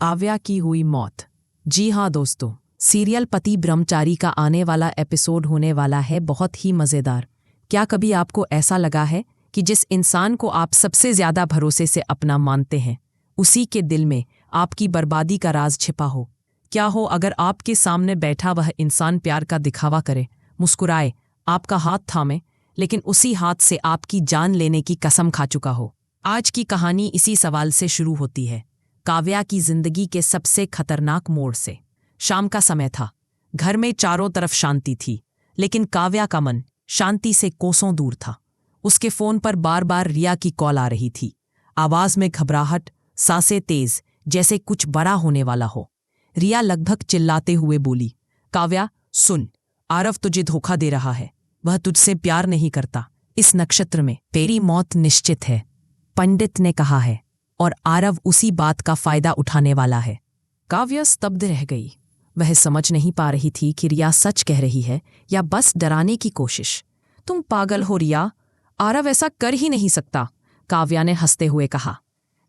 काव्या की हुई मौत। जी हाँ दोस्तों, सीरियल पति ब्रह्मचारी का आने वाला एपिसोड होने वाला है बहुत ही मज़ेदार। क्या कभी आपको ऐसा लगा है कि जिस इंसान को आप सबसे ज़्यादा भरोसे से अपना मानते हैं, उसी के दिल में आपकी बर्बादी का राज छिपा हो? क्या हो अगर आपके सामने बैठा वह इंसान प्यार का दिखावा करे, मुस्कुराए, आपका हाथ थामे, लेकिन उसी हाथ से आपकी जान लेने की कसम खा चुका हो? आज की कहानी इसी सवाल से शुरू होती है, काव्या की जिंदगी के सबसे खतरनाक मोड़ से। शाम का समय था, घर में चारों तरफ शांति थी, लेकिन काव्या का मन शांति से कोसों दूर था। उसके फोन पर बार बार रिया की कॉल आ रही थी, आवाज में घबराहट, सांसें तेज, जैसे कुछ बड़ा होने वाला हो। रिया लगभग चिल्लाते हुए बोली, काव्या सुन, आरव तुझे धोखा दे रहा है, वह तुझसे प्यार नहीं करता। इस नक्षत्र में तेरी मौत निश्चित है, पंडित ने कहा है, और आरव उसी बात का फायदा उठाने वाला है। काव्या स्तब्ध रह गई। वह समझ नहीं पा रही थी कि रिया सच कह रही है या बस डराने की कोशिश। तुम पागल हो रिया, आरव ऐसा कर ही नहीं सकता, काव्या ने हंसते हुए कहा।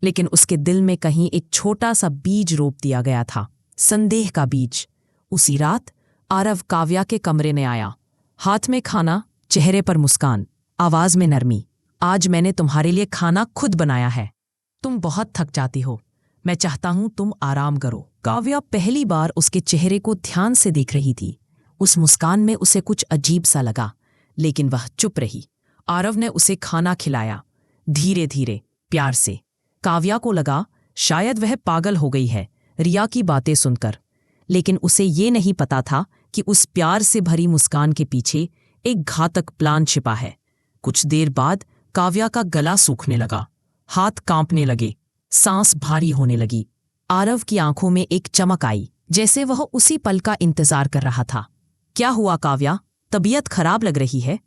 लेकिन उसके दिल में कहीं एक छोटा सा बीज रोप दिया गया था, संदेह का बीज। उसी रात आरव काव्या के कमरे में आया, हाथ में खाना, चेहरे पर मुस्कान, आवाज में नरमी। आज मैंने तुम्हारे लिए खाना खुद बनाया है, तुम बहुत थक जाती हो, मैं चाहता हूं तुम आराम करो। काव्या पहली बार उसके चेहरे को ध्यान से देख रही थी। उस मुस्कान में उसे कुछ अजीब सा लगा, लेकिन वह चुप रही। आरव ने उसे खाना खिलाया, धीरे धीरे, प्यार से। काव्या को लगा शायद वह पागल हो गई है रिया की बातें सुनकर, लेकिन उसे ये नहीं पता था कि उस प्यार से भरी मुस्कान के पीछे एक घातक प्लान छिपा है। कुछ देर बाद काव्या का गला सूखने लगा, हाथ कांपने लगे, सांस भारी होने लगी। आरव की आंखों में एक चमक आई, जैसे वह उसी पल का इंतजार कर रहा था। क्या हुआ काव्या, तबीयत खराब लग रही है?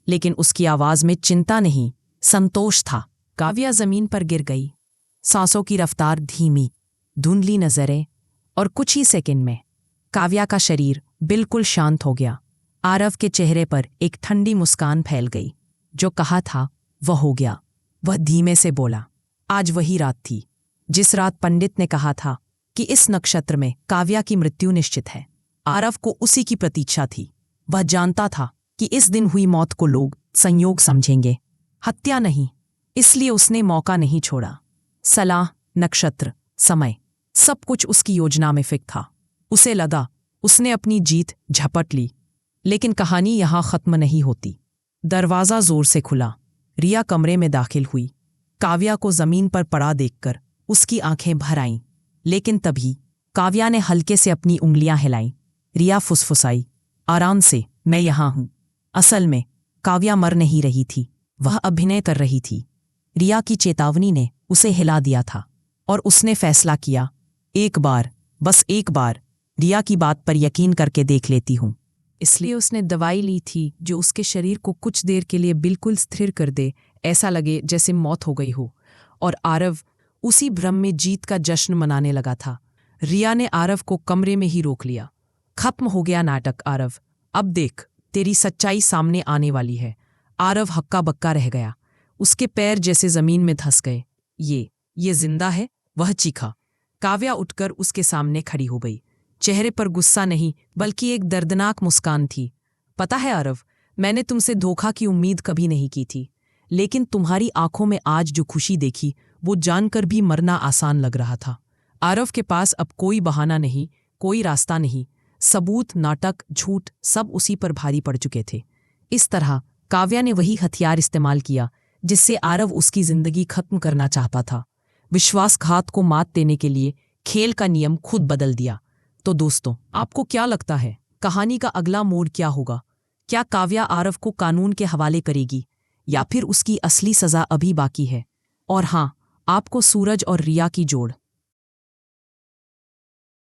लेकिन उसकी आवाज में चिंता नहीं, संतोष था। काव्या जमीन पर गिर गई, सांसों की रफ्तार धीमी, धुंधली नजरें, और कुछ ही सेकंड में काव्या का शरीर बिल्कुल शांत हो गया। आरव के चेहरे पर एक ठंडी मुस्कान फैल गई। जो कहा था वह हो गया। वह धीमे से बोला, आज वही रात थी जिस रात पंडित ने कहा था कि इस नक्षत्र में काव्या की मृत्यु निश्चित है। आरव को उसी की प्रतीक्षा थी। वह जानता था कि इस दिन हुई मौत को लोग संयोग समझेंगे, हत्या नहीं। इसलिए उसने मौका नहीं छोड़ा। सलाह, नक्षत्र, समय, सब कुछ उसकी योजना में फिट था। उसे लगा उसने अपनी जीत झपट ली, लेकिन कहानी यहां खत्म नहीं होती। दरवाजा जोर से खुला, रिया कमरे में दाखिल हुई। काव्या को जमीन पर पड़ा देखकर उसकी आंखें भर आईं, लेकिन तभी काव्या ने हल्के से अपनी उंगलियां हिलाईं। रिया फुसफुसाई, आराम से, मैं यहां हूं। असल में काव्या मर नहीं रही थी, वह अभिनय कर रही थी। रिया की चेतावनी ने उसे हिला दिया था, और उसने फैसला किया, एक बार, बस एक बार, रिया की बात पर यकीन करके देख लेती हूं। इसलिए उसने दवाई ली थी जो उसके शरीर को कुछ देर के लिए बिल्कुल स्थिर कर दे, ऐसा लगे जैसे मौत हो गई हो। और आरव उसी भ्रम में जीत का जश्न मनाने लगा था। रिया ने आरव को कमरे में ही रोक लिया। खत्म हो गया नाटक आरव, अब देख, तेरी सच्चाई सामने आने वाली है। आरव हक्का बक्का रह गया, उसके पैर जैसे जमीन में धंस गए। ये जिंदा है, वह चीखा। काव्या उठकर उसके सामने खड़ी हो गई। चेहरे पर गुस्सा नहीं, बल्कि एक दर्दनाक मुस्कान थी। पता है आरव, मैंने तुमसे धोखा की उम्मीद कभी नहीं की थी, लेकिन तुम्हारी आंखों में आज जो खुशी देखी, वो जानकर भी मरना आसान लग रहा था। आरव के पास अब कोई बहाना नहीं, कोई रास्ता नहीं। सबूत, नाटक, झूठ, सब उसी पर भारी पड़ चुके थे। इस तरह काव्या ने वही हथियार इस्तेमाल किया जिससे आरव उसकी जिंदगी खत्म करना चाहता था। विश्वासघात को मात देने के लिए खेल का नियम खुद बदल दिया। तो दोस्तों, आपको क्या लगता है, कहानी का अगला मोड़ क्या होगा? क्या काव्या आरव को कानून के हवाले करेगी, या फिर उसकी असली सजा अभी बाकी है? और हाँ, आपको सूरज और रिया की जोड़